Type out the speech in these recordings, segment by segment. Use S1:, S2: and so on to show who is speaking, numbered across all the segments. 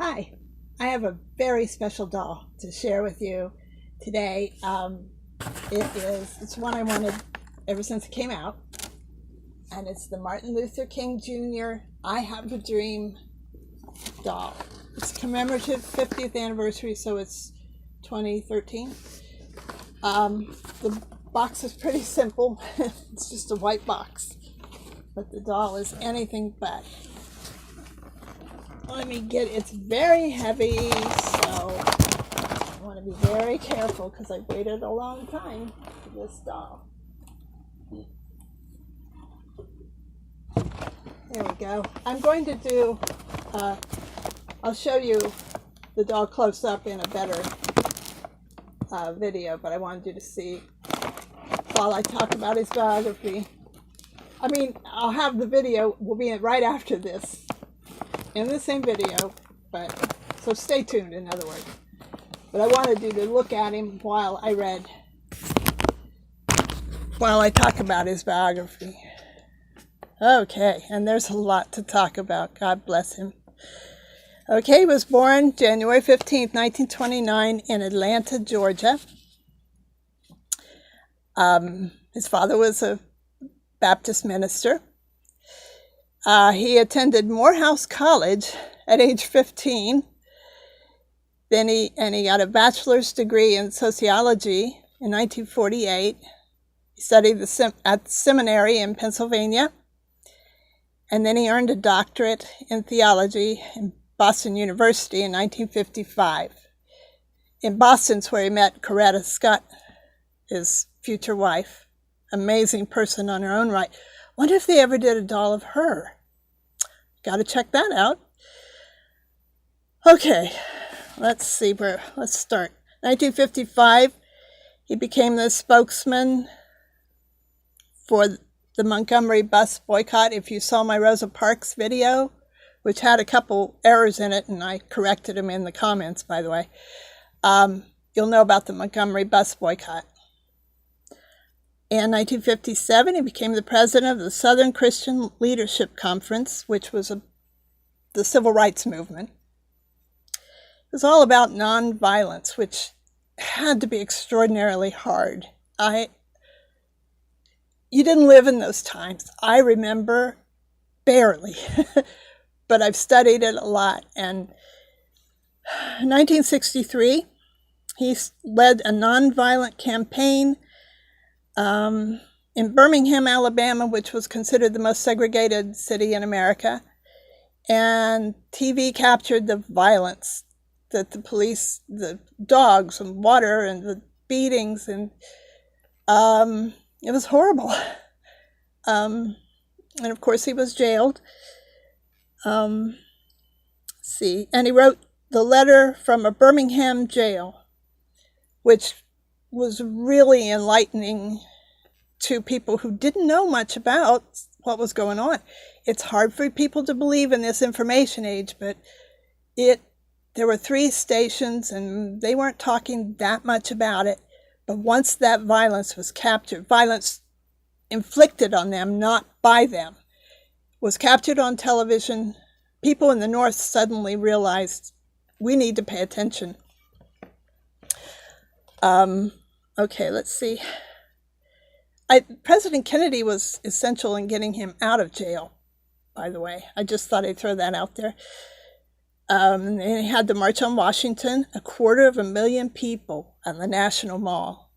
S1: Hi, I have a very special doll to share with you today. It's one I wanted ever since it came out, and it's the Martin Luther King Jr. I Have a Dream doll. It's commemorative 50th anniversary, so it's 2013. The box is pretty simple. It's just a white box, but the doll is anything but. Let me get it's very heavy, so I want to be very careful because I waited a long time for this doll. There we go. I'm going to do, I'll show you the doll close up in a better video, but I wanted you to see while I talk about his biography. I'll have the video, will be right after this, in the same video, but so stay tuned, in other words. But I wanted you to look at him while I talk about his biography. Okay, and there's a lot to talk about. God bless him. Okay, he was born January 15th, 1929 in Atlanta, Georgia. His father was a Baptist minister. He attended Morehouse College at age 15. Then he got a bachelor's degree in sociology in 1948. He studied at the seminary in Pennsylvania. And then he earned a doctorate in theology in Boston University in 1955. In Boston's where he met Coretta Scott, his future wife. Amazing person on her own right. Wonder if they ever did a doll of her. Got to check that out. Okay, let's start. 1955, he became the spokesman for the Montgomery bus boycott. If you saw my Rosa Parks video, which had a couple errors in it, and I corrected them in the comments, by the way, you'll know about the Montgomery bus boycott. In 1957, he became the president of the Southern Christian Leadership Conference, which was the civil rights movement. It was all about nonviolence, which had to be extraordinarily hard. You didn't live in those times. I remember barely, but I've studied it a lot. And in 1963, he led a nonviolent campaign in Birmingham, Alabama, which was considered the most segregated city in America. And TV captured the violence that the police, the dogs and water and the beatings, and it was horrible. And of course he was jailed. And he wrote the letter from a Birmingham jail, which was really enlightening to people who didn't know much about what was going on. It's hard for people to believe in this information age, but there were 3 stations and they weren't talking that much about it. But once that violence was captured, violence inflicted on them, not by them, was captured on television, people in the North suddenly realized we need to pay attention. Okay, let's see. President Kennedy was essential in getting him out of jail, by the way. I just thought I'd throw that out there. And he had the March on Washington, 250,000 people on the National Mall.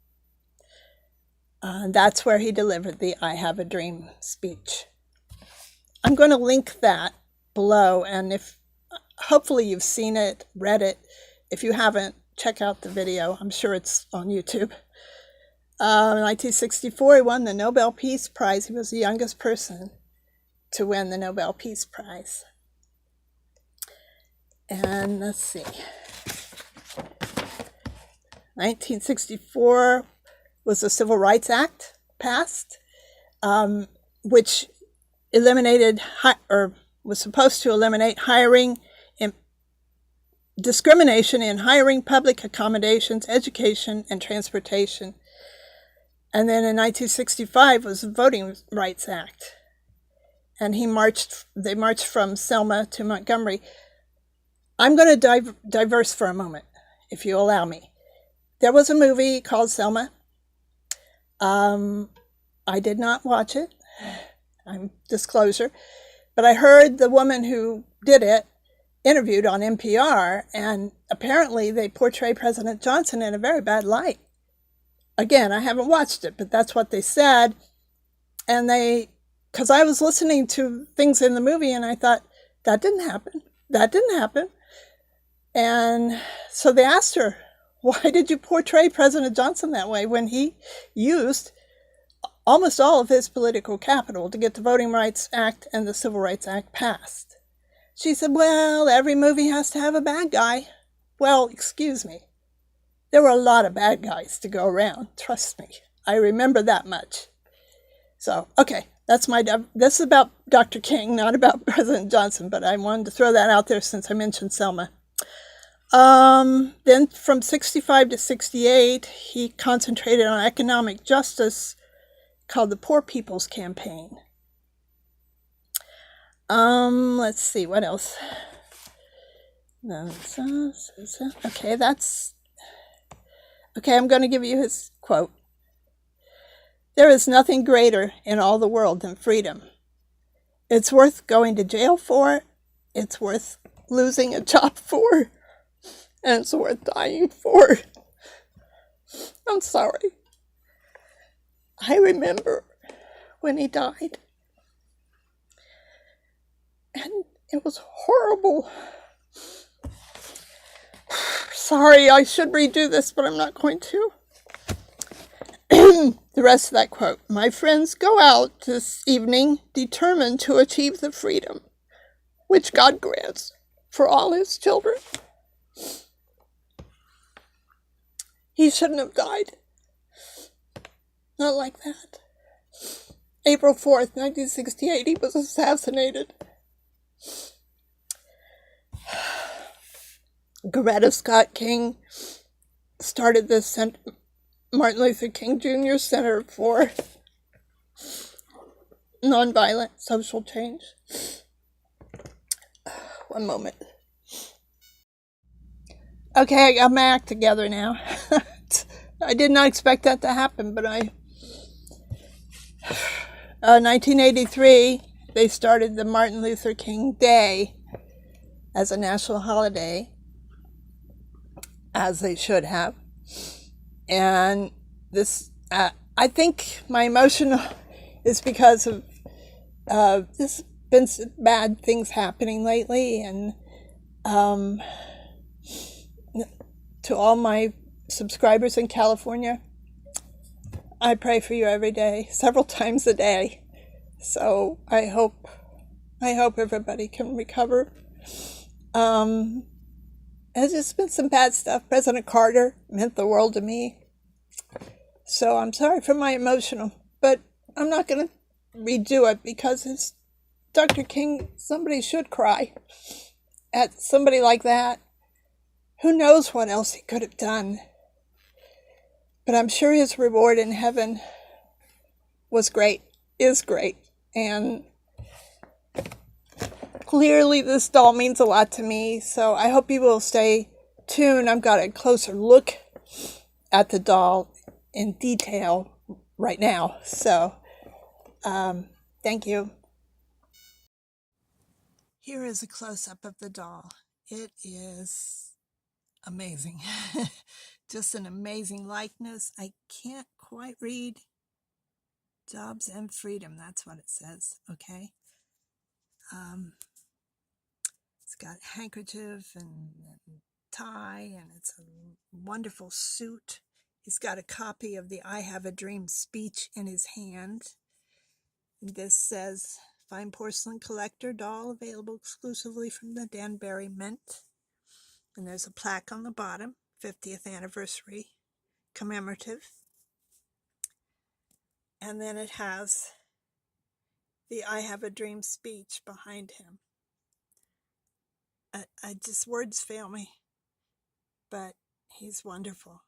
S1: That's where he delivered the I Have a Dream speech. I'm going to link that below, and hopefully you've seen it, read it. If you haven't, check out the video. I'm sure it's on YouTube. In 1964, he won the Nobel Peace Prize. He was the youngest person to win the Nobel Peace Prize. And let's see. 1964 was the Civil Rights Act passed, which was supposed to eliminate discrimination in hiring, public accommodations, education, and transportation. And then in 1965 was the Voting Rights Act. And they marched from Selma to Montgomery. I'm going to diverse for a moment, if you allow me. There was a movie called Selma. I did not watch it. I'm disclosure. But I heard the woman who did it interviewed on NPR, and apparently they portray President Johnson in a very bad light. Again, I haven't watched it, but that's what they said. And because I was listening to things in the movie and I thought, that didn't happen. That didn't happen. And so they asked her, why did you portray President Johnson that way when he used almost all of his political capital to get the Voting Rights Act and the Civil Rights Act passed? She said, well, every movie has to have a bad guy. Well, excuse me. There were a lot of bad guys to go around. Trust me. I remember that much. So, okay, this is about Dr. King, not about President Johnson, but I wanted to throw that out there since I mentioned Selma. Then from 65 to 68, he concentrated on economic justice called the Poor People's Campaign. Let's see, what else? Okay, I'm going to give you his quote. There is nothing greater in all the world than freedom. It's worth going to jail for, it's worth losing a job for, and it's worth dying for. I'm sorry. I remember when he died. And it was horrible. Sorry, I should redo this, but I'm not going to. The rest of that quote. My friends go out this evening determined to achieve the freedom which God grants for all his children. He shouldn't have died. Not like that. April 4th, 1968, he was assassinated. Coretta Scott King started the Martin Luther King Jr. Center for Nonviolent Social Change. One moment. Okay, I got my act together now. I did not expect that to happen, but 1983, they started the Martin Luther King Day as a national holiday, as they should have. And this, I think my emotion is because of there's been some bad things happening lately, and to all my subscribers in California, I pray for you every day, several times a day. So I hope everybody can recover. There's just been some bad stuff. President Carter meant the world to me. So I'm sorry for my emotional, but I'm not going to redo it because it's Dr. King. Somebody should cry at somebody like that. Who knows what else he could have done? But I'm sure his reward in heaven was great, is great. And clearly this doll means a lot to me, so I hope you will stay tuned. I've got a closer look at the doll in detail right now. So, thank you. Here is a close-up of the doll. It is amazing. Just an amazing likeness. I can't quite read. Jobs and freedom, that's what it says, okay? It's got handkerchief and tie, and it's a wonderful suit. He's got a copy of the I Have a Dream speech in his hand. This says, Fine Porcelain Collector doll available exclusively from the Danbury Mint. And there's a plaque on the bottom, 50th anniversary commemorative. And then it has the I Have a Dream speech behind him. I just, words fail me, but he's wonderful.